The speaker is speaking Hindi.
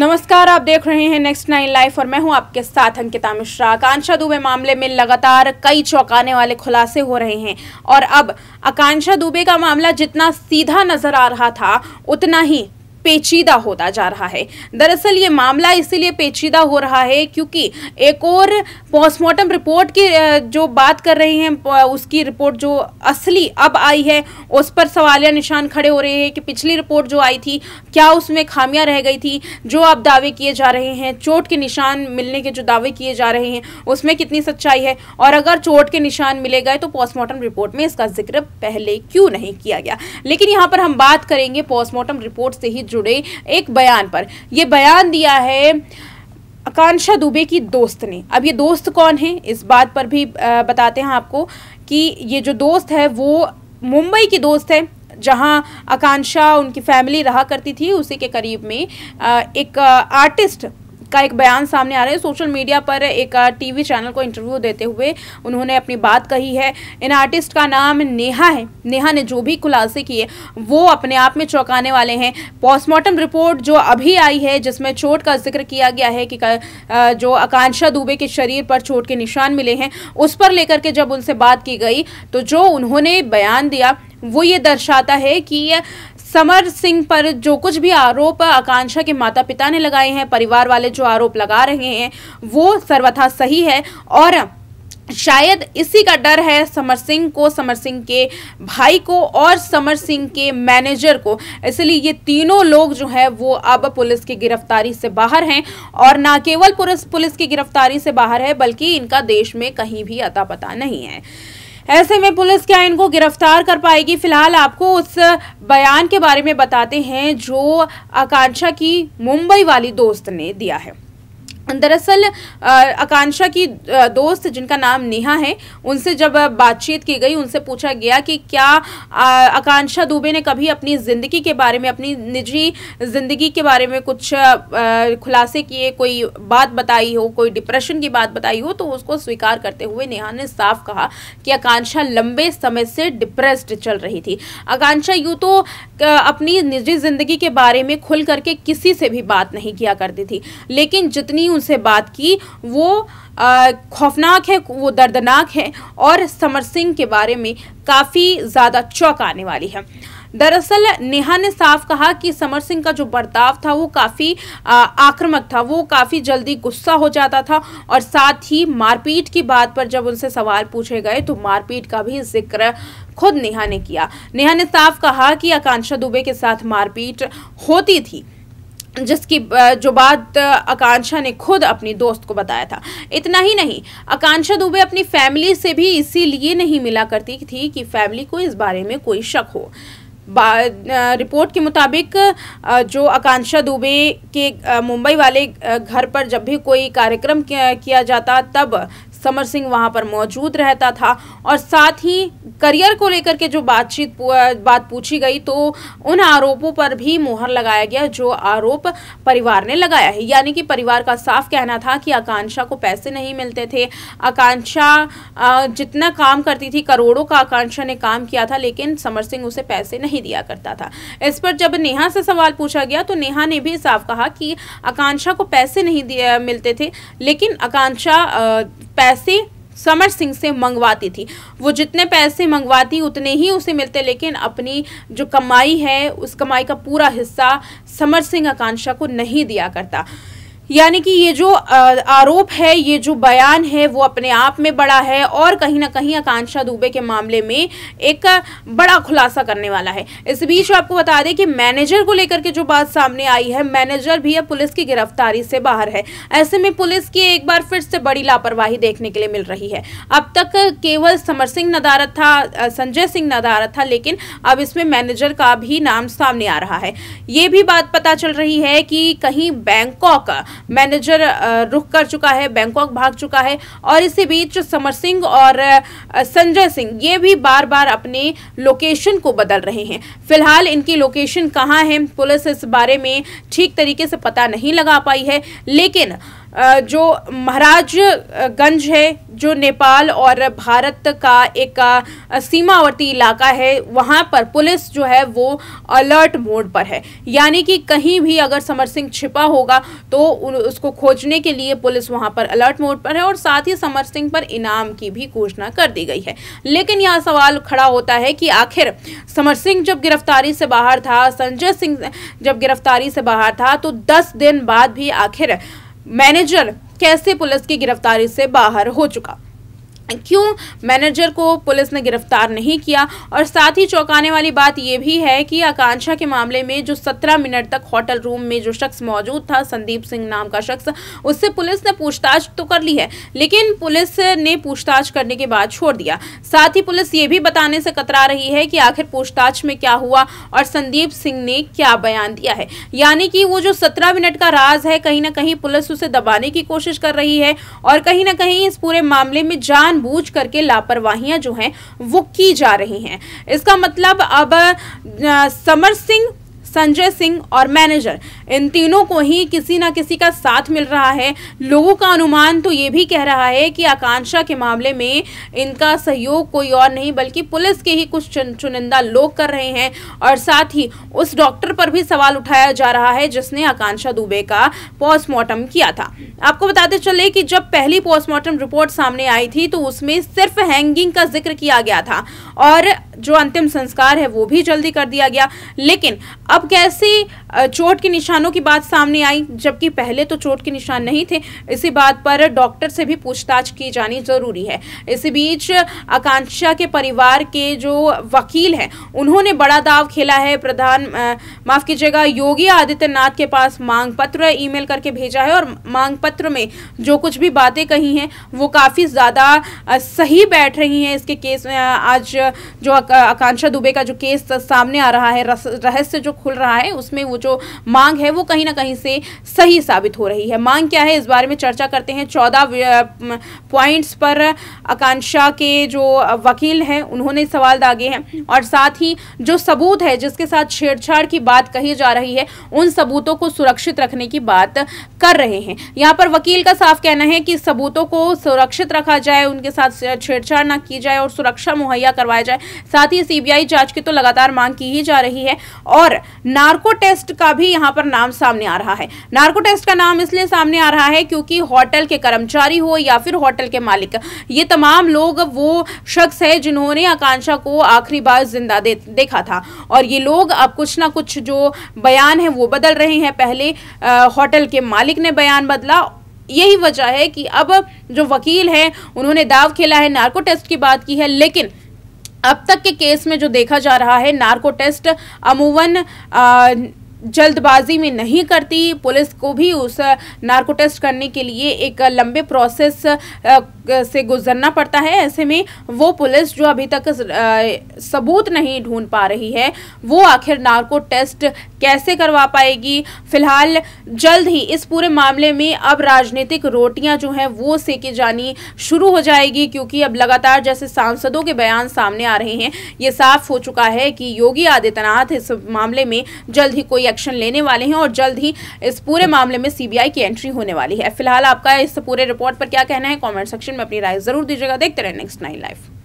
नमस्कार, आप देख रहे हैं नेक्स्ट 9 लाइव और मैं हूं आपके साथ अंकिता मिश्रा। आकांक्षा दुबे मामले में लगातार कई चौंकाने वाले खुलासे हो रहे हैं और अब आकांक्षा दुबे का मामला जितना सीधा नजर आ रहा था उतना ही पेचीदा होता जा रहा है। दरअसल ये मामला इसीलिए पेचीदा हो रहा है क्योंकि एक और पोस्टमार्टम रिपोर्ट की जो बात कर रहे हैं, उसकी रिपोर्ट जो असली अब आई है उस पर सवालिया निशान खड़े हो रहे हैं कि पिछली रिपोर्ट जो आई थी क्या उसमें खामियां रह गई थी। जो अब दावे किए जा रहे हैं, चोट के निशान मिलने के जो दावे किए जा रहे हैं उसमें कितनी सच्चाई है, और अगर चोट के निशान मिले गए तो पोस्टमार्टम रिपोर्ट में इसका जिक्र पहले क्यों नहीं किया गया। लेकिन यहाँ पर हम बात करेंगे पोस्टमार्टम रिपोर्ट से ही जुड़े एक बयान पर। यह बयान दिया है आकांक्षा दुबे की दोस्त ने। अब ये दोस्त कौन है इस बात पर भी बताते हैं आपको कि ये जो दोस्त है वो मुंबई की दोस्त है, जहां आकांक्षा उनकी फैमिली रहा करती थी। उसी के करीब में एक आर्टिस्ट का एक बयान सामने आ रहा है। सोशल मीडिया पर एक टीवी चैनल को इंटरव्यू देते हुए उन्होंने अपनी बात कही है। इन आर्टिस्ट का नाम नेहा है। नेहा ने जो भी खुलासे किए वो अपने आप में चौंकाने वाले हैं। पोस्टमार्टम रिपोर्ट जो अभी आई है जिसमें चोट का जिक्र किया गया है कि जो आकांक्षा दुबे के शरीर पर चोट के निशान मिले हैं, उस पर लेकर के जब उनसे बात की गई तो जो उन्होंने बयान दिया वो ये दर्शाता है कि समर सिंह पर जो कुछ भी आरोप आकांक्षा के माता पिता ने लगाए हैं, परिवार वाले जो आरोप लगा रहे हैं वो सर्वथा सही है। और शायद इसी का डर है समर सिंह को, समर सिंह के भाई को और समर सिंह के मैनेजर को। इसलिए ये तीनों लोग जो है वो अब पुलिस की गिरफ्तारी से बाहर हैं, और ना केवल पुलिस की गिरफ्तारी से बाहर है बल्कि इनका देश में कहीं भी अता पता नहीं है। ऐसे में पुलिस क्या इनको गिरफ्तार कर पाएगी? फिलहाल आपको उस बयान के बारे में बताते हैं जो आकांक्षा की मुंबई वाली दोस्त ने दिया है। दरअसल आकांक्षा की दोस्त जिनका नाम नेहा है, उनसे जब बातचीत की गई, उनसे पूछा गया कि क्या आकांक्षा दुबे ने कभी अपनी ज़िंदगी के बारे में, अपनी निजी ज़िंदगी के बारे में कुछ खुलासे किए, कोई बात बताई हो, कोई डिप्रेशन की बात बताई हो, तो उसको स्वीकार करते हुए नेहा ने साफ कहा कि आकांक्षा लंबे समय से डिप्रेस्ड चल रही थी। आकांक्षा यूँ तो अपनी निजी ज़िंदगी के बारे में खुल करके किसी से भी बात नहीं किया करती थी, लेकिन जितनी उनसे बात की वो खौफनाक है, वो दर्दनाक है और समर सिंह के बारे में काफ़ी ज़्यादा चौंकाने वाली है। दरअसल नेहा ने साफ कहा कि समर सिंह का जो बर्ताव था वो काफ़ी आक्रामक था, वो काफ़ी जल्दी गुस्सा हो जाता था, और साथ ही मारपीट की बात पर जब उनसे सवाल पूछे गए तो मारपीट का भी जिक्र खुद नेहा ने किया। नेहा ने साफ कहा कि आकांक्षा दुबे के साथ मारपीट होती थी, जिसकी जो बात आकांक्षा ने खुद अपनी दोस्त को बताया था। इतना ही नहीं, आकांक्षा दुबे अपनी फैमिली से भी इसीलिए नहीं मिला करती थी कि फैमिली को इस बारे में कोई शक हो। रिपोर्ट के मुताबिक जो आकांक्षा दुबे के मुंबई वाले घर पर जब भी कोई कार्यक्रम किया जाता तब समर सिंह वहां पर मौजूद रहता था, और साथ ही करियर को लेकर के जो बात पूछी गई तो उन आरोपों पर भी मुहर लगाया गया जो आरोप परिवार ने लगाया है। यानी कि परिवार का साफ कहना था कि आकांक्षा को पैसे नहीं मिलते थे। आकांक्षा जितना काम करती थी, करोड़ों का आकांक्षा ने काम किया था, लेकिन समर सिंह उसे पैसे नहीं दिया करता था। इस पर जब नेहा से सवाल पूछा गया तो नेहा ने भी साफ कहा कि आकांक्षा को पैसे नहीं मिलते थे, लेकिन आकांक्षा पैसे समर सिंह से मंगवाती थी। वो जितने पैसे मंगवाती उतने ही उसे मिलते, लेकिन अपनी जो कमाई है उस कमाई का पूरा हिस्सा समर सिंह आकांक्षा को नहीं दिया करता। यानी कि ये जो आरोप है, ये जो बयान है वो अपने आप में बड़ा है और कहीं ना कहीं आकांक्षा दुबे के मामले में एक बड़ा खुलासा करने वाला है। इस बीच आपको बता दें कि मैनेजर को लेकर के जो बात सामने आई है, मैनेजर भी अब पुलिस की गिरफ्तारी से बाहर है। ऐसे में पुलिस की एक बार फिर से बड़ी लापरवाही देखने के लिए मिल रही है। अब तक केवल समर सिंह नदारत था, संजय सिंह नदारत था, लेकिन अब इसमें मैनेजर का भी नाम सामने आ रहा है। ये भी बात पता चल रही है कि कहीं बैंकॉक मैनेजर रुख कर चुका है, बैंकॉक भाग चुका है, और इसी बीच समर सिंह और संजय सिंह ये भी बार बार अपने लोकेशन को बदल रहे हैं। फिलहाल इनकी लोकेशन कहाँ है पुलिस इस बारे में ठीक तरीके से पता नहीं लगा पाई है, लेकिन जो महाराजगंज है, जो नेपाल और भारत का एक सीमावर्ती इलाका है, वहां पर पुलिस जो है वो अलर्ट मोड पर है। यानी कि कहीं भी अगर समर सिंह छिपा होगा तो उसको खोजने के लिए पुलिस वहां पर अलर्ट मोड पर है और साथ ही समर सिंह पर इनाम की भी घोषणा कर दी गई है। लेकिन यह सवाल खड़ा होता है कि आखिर समर सिंह जब गिरफ्तारी से बाहर था, संजय सिंह जब गिरफ्तारी से बाहर था, तो 10 दिन बाद भी आखिर मैनेजर कैसे पुलिस की गिरफ्तारी से बाहर हो चुका, क्यों मैनेजर को पुलिस ने गिरफ्तार नहीं किया। और साथ ही चौंकाने वाली बात यह भी है कि आकांक्षा के मामले में जो 17 मिनट तक होटल रूम में जो शख्स मौजूद था, संदीप सिंह नाम का शख्स, उससे पुलिस ने पूछताछ तो कर ली है, लेकिन पुलिस ने पूछताछ करने के बाद छोड़ दिया। साथ ही पुलिस ये भी बताने से कतरा रही है कि आखिर पूछताछ में क्या हुआ और संदीप सिंह ने क्या बयान दिया है। यानी कि वो जो 17 मिनट का राज है, कहीं ना कहीं पुलिस उसे दबाने की कोशिश कर रही है और कहीं ना कहीं इस पूरे मामले में जानबूझ करके लापरवाहियां जो हैं वो की जा रही हैं। इसका मतलब अब समर सिंह, संजय सिंह और मैनेजर, इन तीनों को ही किसी ना किसी का साथ मिल रहा है। लोगों का अनुमान तो ये भी कह रहा है कि आकांक्षा के मामले में इनका सहयोग कोई और नहीं बल्कि पुलिस के ही कुछ चुनिंदा लोग कर रहे हैं। और साथ ही उस डॉक्टर पर भी सवाल उठाया जा रहा है जिसने आकांक्षा दुबे का पोस्टमार्टम किया था। आपको बताते चले कि जब पहली पोस्टमार्टम रिपोर्ट सामने आई थी तो उसमें सिर्फ हैंगिंग का जिक्र किया गया था और जो अंतिम संस्कार है वो भी जल्दी कर दिया गया। लेकिन अब कैसे चोट के निशानों की बात सामने आई, जबकि पहले तो चोट के निशान नहीं थे। इसी बात पर डॉक्टर से भी पूछताछ की जानी जरूरी है। इसी बीच आकांक्षा के परिवार के जो वकील हैं उन्होंने बड़ा दाव खेला है। माफ कीजिएगा, योगी आदित्यनाथ के पास मांग पत्र ईमेल करके भेजा है और मांग पत्र में जो कुछ भी बातें कही हैं वो काफी ज्यादा सही बैठ रही हैं। इसके केस में आज जो आकांक्षा दुबे का जो केस सामने आ रहा है, रहस्य जो खुल रहा है, उसमें वो जो मांग है वो कहीं ना कहीं से सही साबित हो रही है। मांग क्या है, इस बारे में चर्चा करते हैं। 14 पॉइंट्स पर आकांक्षा के जो वकील हैं उन्होंने सवाल दागे हैं और साथ ही जो सबूत है जिसके साथ छेड़छाड़ की बात कही जा रही है उन सबूतों को सुरक्षित रखने की बात कर रहे हैं। यहाँ पर वकील का साफ कहना है कि सबूतों को सुरक्षित रखा जाए, उनके साथ छेड़छाड़ ना की जाए और सुरक्षा मुहैया करवाया जाए। साथ ही सीबीआई जांच की तो लगातार मांग की ही जा रही है और नार्को टेस्ट का भी यहां पर नाम सामने आ रहा है। नार्को टेस्ट का नाम इसलिए सामने आ रहा है क्योंकि होटल के कर्मचारी हो या फिर होटल के मालिक, ये तमाम लोग वो शख्स है जिन्होंने आकांक्षा को आखिरी बार जिंदा देखा था और ये लोग अब कुछ ना कुछ जो बयान है वो बदल रहे हैं। पहले होटल के मालिक ने बयान बदला, यही वजह है कि अब जो वकील है उन्होंने दाव खेला है, नार्को टेस्ट की बात की है। लेकिन अब तक के केस में जो देखा जा रहा है, नार्को टेस्ट अमूमन जल्दबाजी में नहीं करती। पुलिस को भी उस नार्को टेस्ट करने के लिए एक लंबे प्रोसेस से गुजरना पड़ता है। ऐसे में वो पुलिस जो अभी तक सबूत नहीं ढूंढ पा रही है वो आखिर नार्को टेस्ट कैसे करवा पाएगी। फिलहाल जल्द ही इस पूरे मामले में अब राजनीतिक रोटियां जो हैं वो सेकी जानी शुरू हो जाएगी, क्योंकि अब लगातार जैसे सांसदों के बयान सामने आ रहे हैं ये साफ हो चुका है कि योगी आदित्यनाथ इस मामले में जल्द ही कोई एक्शन लेने वाले हैं और जल्द ही इस पूरे मामले में सीबीआई की एंट्री होने वाली है। फिलहाल आपका इस पूरे रिपोर्ट पर क्या कहना है, कमेंट सेक्शन में अपनी राय जरूर दीजिएगा। देखते रहे नेक्स्ट 9 लाइव।